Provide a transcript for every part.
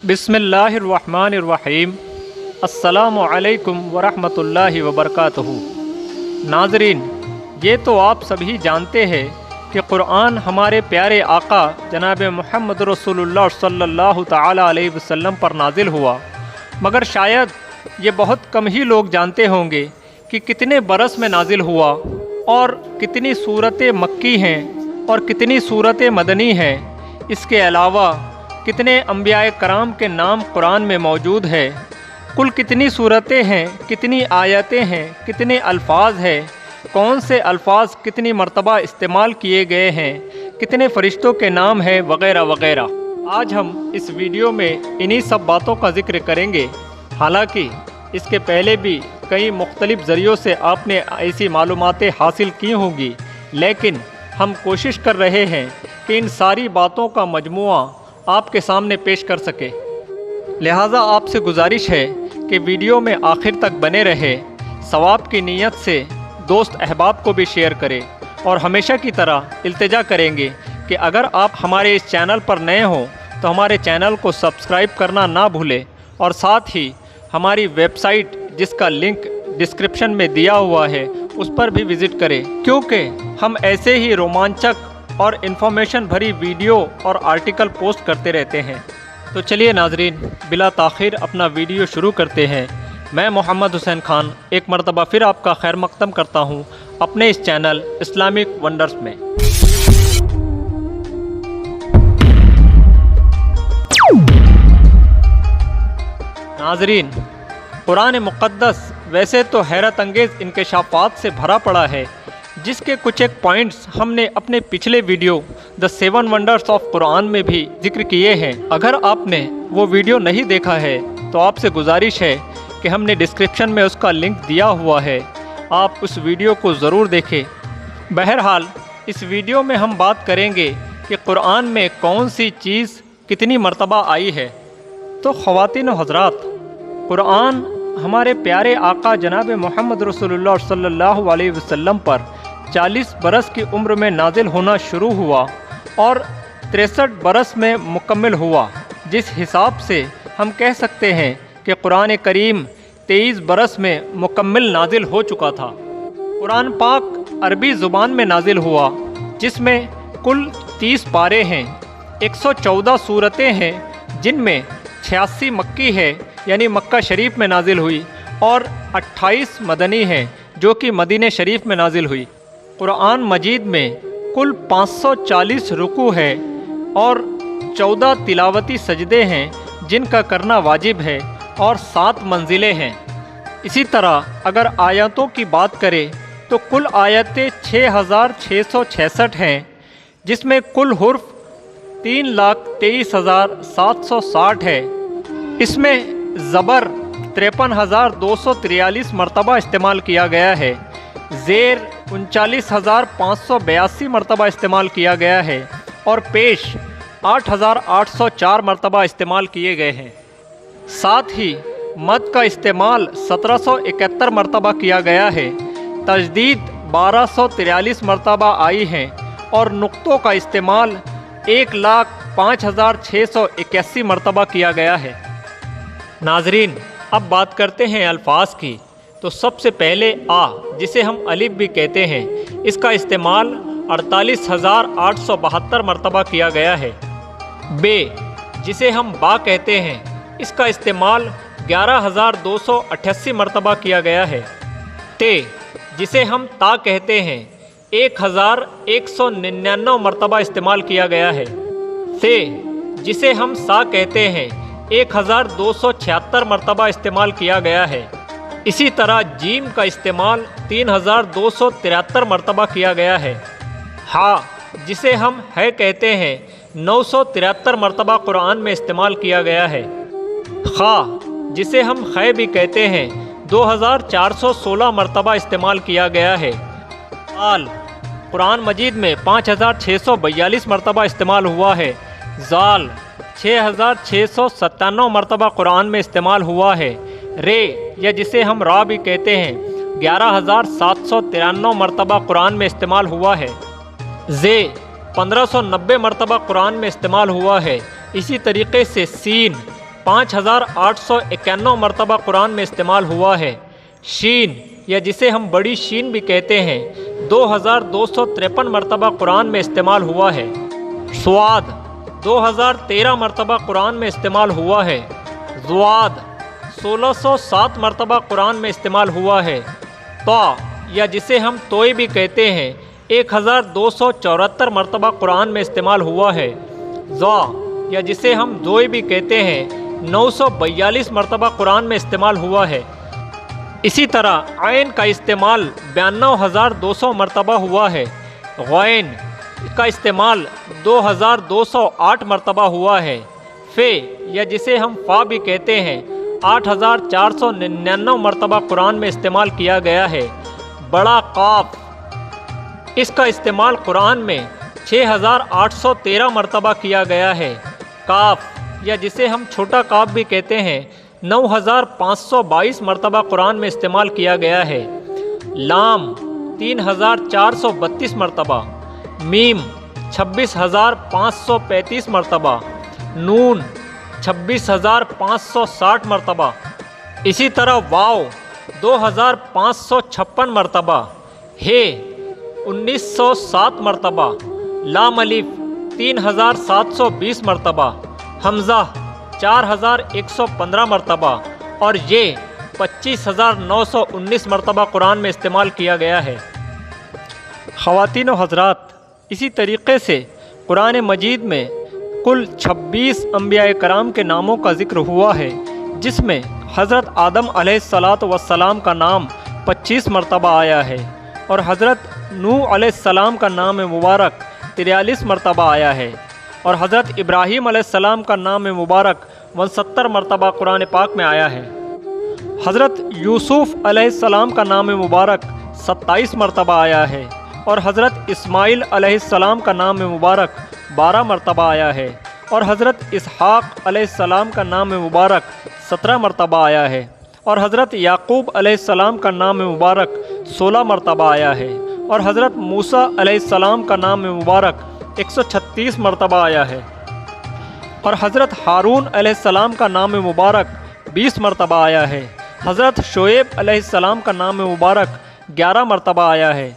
बिस्मिल्लाहिर्रहमानिर्रहीम। अस्सलामु अलैकुम वरहमतुल्लाहि वबरकातुहू। नाज़रीन, ये तो आप सभी जानते हैं कि क़ुरआन हमारे प्यारे आका जनाब मुहम्मद रसूलुल्लाह सल्लल्लाहु तआला अलैहि वसल्लम पर नाजिल हुआ, मगर शायद ये बहुत कम ही लोग जानते होंगे कि कितने बरस में नाजिल हुआ और कितनी सूरतें मक्की हैं और कितनी सूरतें मदनी हैं। इसके अलावा कितने अंबियाए कराम के नाम कुरान में मौजूद है, कुल कितनी सूरतें हैं, कितनी आयतें हैं, कितने अल्फाज हैं, कौन से अल्फाज कितनी मर्तबा इस्तेमाल किए गए हैं, कितने फ़रिश्तों के नाम हैं, वग़ैरह वग़ैरह। आज हम इस वीडियो में इन्हीं सब बातों का ज़िक्र करेंगे। हालांकि इसके पहले भी कई मुख्तलिफ़ ज़रियों से आपने ऐसी मालूमातें हासिल की होंगी, लेकिन हम कोशिश कर रहे हैं कि इन सारी बातों का मजमुआ आपके सामने पेश कर सके। लिहाजा आपसे गुजारिश है कि वीडियो में आखिर तक बने रहे। सवाब की नीयत से दोस्त अहबाब को भी शेयर करें और हमेशा की तरह इल्तिजा करेंगे कि अगर आप हमारे इस चैनल पर नए हों तो हमारे चैनल को सब्सक्राइब करना ना भूलें और साथ ही हमारी वेबसाइट जिसका लिंक डिस्क्रिप्शन में दिया हुआ है उस पर भी विज़िट करें, क्योंकि हम ऐसे ही रोमांचक और इन्फॉर्मेशन भरी वीडियो और आर्टिकल पोस्ट करते रहते हैं। तो चलिए नाजरीन, बिला ताख़ीर अपना वीडियो शुरू करते हैं। मैं मोहम्मद हुसैन खान एक मरतबा फिर आपका खैर मक़दम करता हूँ अपने इस चैनल इस्लामिक वंडर्स में। नाजरीन, कुरान मुक़द्दस वैसे तो हैरत अंगेज़ इंकशाफ़ात से भरा पड़ा है, जिसके कुछ एक पॉइंट्स हमने अपने पिछले video the 7 wonders of Quran में भी जिक्र किए हैं। अगर आपने वो वीडियो नहीं देखा है तो आपसे गुजारिश है कि हमने डिस्क्रिप्शन में उसका लिंक दिया हुआ है, आप उस वीडियो को ज़रूर देखें। बहरहाल इस वीडियो में हम बात करेंगे कि कुरान में कौन सी चीज़ कितनी मर्तबा आई है। तो ख़वातीन व हज़रात, कुरान हमारे प्यारे आका जनाब मुहम्मद रसूलुल्लाह सल्लल्लाहु अलैहि वसल्लम पर 40 बरस की उम्र में नाजिल होना शुरू हुआ और 63 बरस में मुकम्मल हुआ। जिस हिसाब से हम कह सकते हैं कि कुरान करीम 23 बरस में मुकम्मल नाजिल हो चुका था। कुरान पाक अरबी ज़ुबान में नाजिल हुआ, जिसमें कुल 30 पारे हैं, 114 सूरतें हैं, जिनमें 86 मक्की है यानी मक्का शरीफ में नाजिल हुई और 28 मदनी हैं जो कि मदीने शरीफ में नाजिल हुई। कुरान मजीद में कुल 540 रुकू है और 14 तिलावती सजदे हैं जिनका करना वाजिब है और 7 मंजिलें हैं। इसी तरह अगर आयतों की बात करें तो कुल आयतें 6666 हैं, जिसमें कुल हुर्फ 3,23,760 है। इसमें ज़बर 53,243 मरतबा इस्तेमाल किया गया है, ज़ेर 39,582 मरतबा इस्तेमाल किया गया है और पेश 8,804 मरतबा इस्तेमाल किए गए हैं। साथ ही मद का इस्तेमाल 1771 मरतबा किया गया है, तजदीद 1243 मरतबा आई हैं और नुक्तों का इस्तेमाल 1,05,681 मरतबा किया गया है। नाजरीन, अब बात करते हैं अल्फाज की। तो सबसे पहले आ, जिसे हम अलिफ भी कहते हैं, इसका इस्तेमाल 48,872 मरतबा किया गया है। बे, जिसे हम बा कहते हैं, इसका इस्तेमाल 11,288 मरतबा किया गया है। ते, जिसे हम ता कहते हैं, 1,199 मरतबा इस्तेमाल किया गया है। से, जिसे हम सा कहते हैं, 1,276 मरतबा इस्तेमाल किया गया है। इसी तरह जीम का इस्तेमाल 3,273 मरतबा किया गया है। हा, जिसे हम है कहते हैं, 973 मरतबा कुरान में इस्तेमाल किया गया है। खा, जिसे हम खै भी कहते हैं, 2,416 मरतबा इस्तेमाल किया गया है। आल, कुरान मजीद में 5,642 मरतबा इस्तेमाल हुआ है। जाल, 6,697 मरतबा कुरान में इस्तेमाल हुआ है। रे, या जिसे हम रा भी कहते हैं, 11,793 मरतबा कुरान में इस्तेमाल हुआ है। जे, 1590 मरतबा कुरान में इस्तेमाल हुआ है। इसी तरीके से सीन 5891 مرتبہ قرآن میں استعمال ہوا ہے۔ شین یا جسے ہم بڑی شین بھی کہتے ہیں 2253 مرتبہ قرآن میں استعمال ہوا ہے۔ صاد 2013 مرتبہ قرآن میں استعمال ہوا ہے۔ ضاد 1607 مرتبہ قرآن میں استعمال ہوا ہے۔ طا یا جسے ہم توئی بھی کہتے ہیں 1274 مرتبہ قرآن میں استعمال ہوا ہے۔ ذا یا جسے ہم زوئی بھی کہتے ہیں 942 مرتبہ قرآن میں استعمال ہوا ہے۔ اسی طرح عین کا استعمال 92200 مرتبہ ہوا ہے۔ غین کا استعمال 2208 مرتبہ ہوا ہے۔ فے یا جسے ہم فا بھی کہتے ہیں 8499 مرتبہ قرآن میں استعمال کیا گیا ہے۔ بڑا قاف اس کا استعمال قرآن میں 6813 مرتبہ کیا گیا ہے۔ کاف یا جسے ہم چھوٹا کاف بھی کہتے ہیں 9522 مرتبہ قرآن میں استعمال کیا گیا ہے۔ لام 3432 مرتبہ، میم 26535 مرتبہ، نون 26560 مرتبہ، اسی طرح واو 2556 مرتبہ، ہے 1907 مرتبہ، لام الف 3720 مرتبہ، حمزہ 4115 مرتبہ اور یہ 25919 مرتبہ قرآن میں استعمال کیا گیا ہے۔ خواتین و حضرات، اسی طریقے سے قرآن مجید میں کل 26 انبیاء کرام کے ناموں کا ذکر ہوا ہے، جس میں حضرت آدم علیہ السلام کا نام 25 مرتبہ آیا ہے اور حضرت نوح علیہ السلام کا نام مبارک 43 مرتبہ آیا ہے اور حضرت ابراہیم علیہ السلام کا نام مبارک 69 مرتبہ قرآن پاک میں آیا ہے۔ حضرت یوسف علیہ السلام کا نام مبارک 27 مرتبہ آیا ہے اور حضرت اسماعیل علیہ السلام کا نام مبارک 12 مرتبہ آیا ہے اور حضرت اسحاق علیہ السلام کا نام مبارک 17 مرتبہ آیا ہے اور حضرت یعقوب علیہ السلام کا نام مبارک 16 مرتبہ آیا ہے اور حضرت موسیٰ علیہ السلام کا نام مبارک 136 مرتبہ آیا ہے اور حضرت ہارون علیہ السلام کا نام مبارک 20 مرتبہ آیا ہے۔ حضرت شعیب علیہ السلام کا نام مبارک 11 مرتبہ آیا ہے۔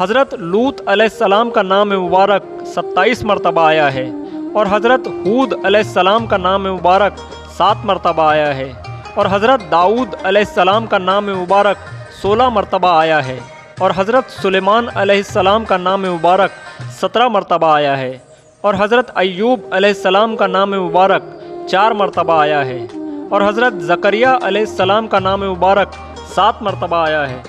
حضرت لوط علیہ السلام کا نام مبارک 27 مرتبہ آیا ہے اور حضرت ہود علیہ السلام کا نام مبارک 7 مرتبہ آیا ہے اور حضرت داؤد علیہ السلام کا نام مبارک 16 مرتبہ آیا ہے اور حضرت سلیمان علیہ السلام کا نام مبارک 17 مرتبہ آیا ہے اور حضرت ایوب علیہ السلام کا نام مبارک 4 مرتبہ آیا ہے اور حضرت زکریا علیہ السلام کا نام مبارک 7 مرتبہ آیا ہے۔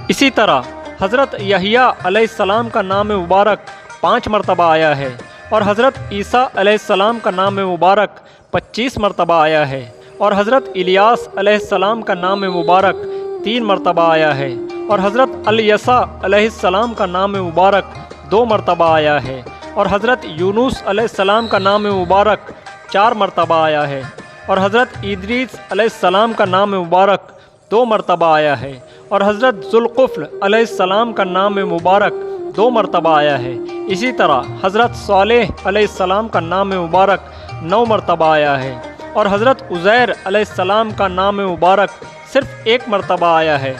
اسی طرح حضرت یحییٰ علیہ السلام کا نام مبارک 5 مرتبہ آیا ہے اور حضرت عیسیٰ علیہ السلام کا نام مبارک 25 مرتبہ آیا ہے اور حضرت الیاس علیہ السلام کا نام مبارک 3 مرتبہ آیا ہے اور حضرت الیسع علیہ السلام کا نام مبارک 2 مرتبہ آیا ہے اور حضرت یونس علیہ السلام کا نام مبارک 4 مرتبہ آیا ہے اور حضرت ادریس علیہ السلام کا نام مبارک 2 مرتبہ آیا ہے اور حضرت ذوالقفل علیہ السلام کا نام مبارک 2 مرتبہ آیا ہے۔ اسی طرح حضرت صالح علیہ السلام کا نام مبارک 9 مرتبہ آیا ہے اور حضرت عزیر علیہ السلام کا نام مبارک صرف 1 مرتبہ آیا ہے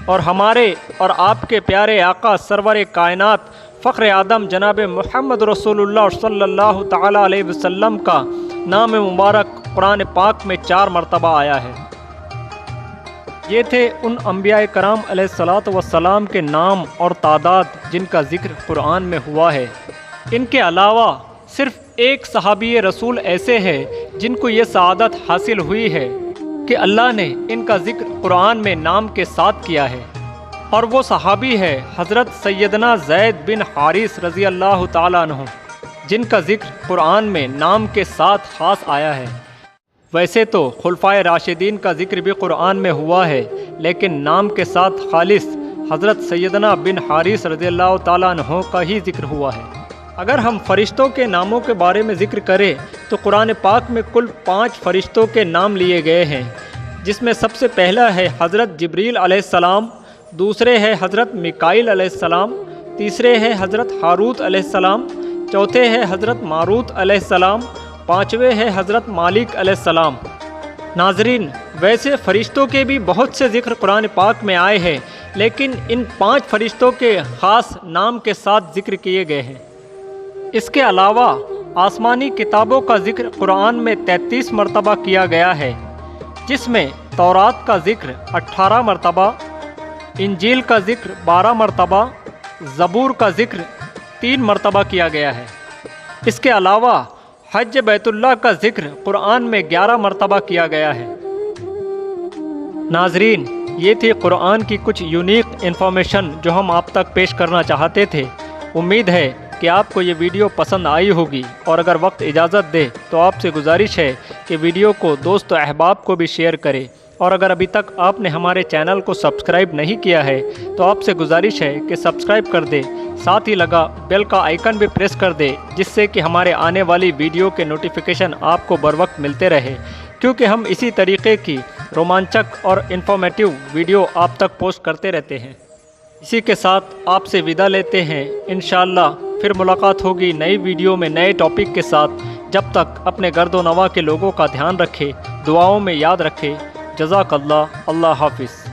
اور ہمارے اور آپ کے پیارے آقا سرور کائنات فخر آدم جناب محمد رسول اللہ صلی اللہ تعالیٰ علیہ وسلم کا نام مبارک قرآن پاک میں 4 مرتبہ آیا ہے۔ یہ تھے ان انبیاء کرام علیہ السلام کے نام اور تعداد جن کا ذکر قرآن میں ہوا ہے۔ ان کے علاوہ صرف ایک صحابی رسول ایسے ہیں جن کو یہ سعادت حاصل ہوئی ہے کہ اللہ نے ان کا ذکر قرآن میں نام کے ساتھ کیا ہے، اور وہ صحابی ہے حضرت سیدنا زید بن حارث رضی اللہ تعالیٰ عنہ، جن کا ذکر قرآن میں نام کے ساتھ خاص آیا ہے۔ ویسے تو خلفائے راشدین کا ذکر بھی قرآن میں ہوا ہے، لیکن نام کے ساتھ خالص حضرت سیدنا بن حارث رضی اللہ تعالیٰ عنہ کا ہی ذکر ہوا ہے۔ اگر ہم فرشتوں کے ناموں کے بارے میں ذکر کریں تو قرآن پاک میں کل 5 فرشتوں کے نام لیے گئے ہیں، جس میں سب سے پہلا ہے حضرت جبریل علیہ السلام، دوسرے ہے حضرت میکائیل علیہ السلام، تیسرے ہے حضرت ہاروت علیہ السلام، چوتھے ہے حضرت ماروت علیہ السلام، 5ویں ہے حضرت مالک علیہ السلام۔ नाजरीन, वैसे फ़रिश्तों के भी बहुत से ज़िक्र कुरान पाक में आए हैं, लेकिन इन 5 फ़रिश्तों के ख़ास नाम के साथ ज़िक्र किए गए हैं। इसके अलावा आसमानी किताबों का ज़िक्र कुरान में 33 मरतबा किया गया है, जिसमें तौरात का ज़िक्र 18 मरतबा, इंजील का ज़िक्र 12 मरतबा, ज़बूर का ज़िक्र 3 मरतबा किया गया है। इसके अलावा हज बैतुल्लाह का ज़िक्र कुरान में 11 मरतबा किया गया है। नाजरीन, ये थी कुरान की कुछ यूनिक इन्फॉर्मेशन जो हम आप तक पेश करना चाहते थे। उम्मीद है कि आपको ये वीडियो पसंद आई होगी, और अगर वक्त इजाज़त दे तो आपसे गुजारिश है कि वीडियो को दोस्त और अहबाब को भी शेयर करें, और अगर अभी तक आपने हमारे चैनल को सब्सक्राइब नहीं किया है तो आपसे गुजारिश है कि सब्सक्राइब कर दे, साथ ही लगा बेल का आइकन भी प्रेस कर दे, जिससे कि हमारे आने वाली वीडियो के नोटिफिकेशन आपको बर वक्त मिलते रहे, क्योंकि हम इसी तरीके की रोमांचक और इन्फॉर्मेटिव वीडियो आप तक पोस्ट करते रहते हैं। इसी के साथ आपसे विदा लेते हैं। इंशाअल्लाह फिर मुलाकात होगी नई वीडियो में नए टॉपिक के साथ। जब तक अपने गर्दो नवा के लोगों का ध्यान रखें, दुआओं में याद रखें। जज़ाकल्लाह। अल्लाह हाफिज़।